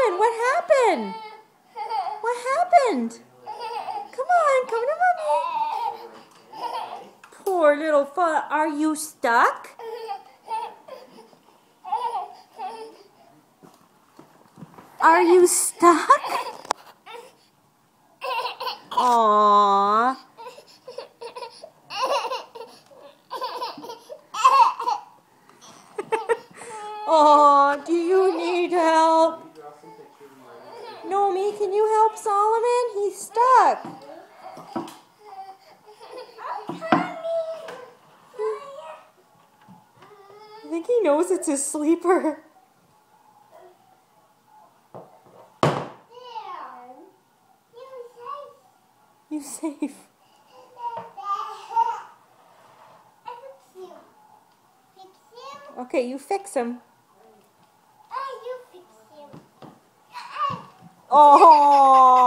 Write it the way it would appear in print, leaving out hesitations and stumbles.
happened? What happened? What happened? Come on, come to mommy. Poor little fella. Are you stuck? Are you stuck? Aww. Oh, do you need help? Nomi, can you help Solomon? He's stuck. I think he knows it's his sleeper. You safe. Okay, you fix him. You fix him. Oh.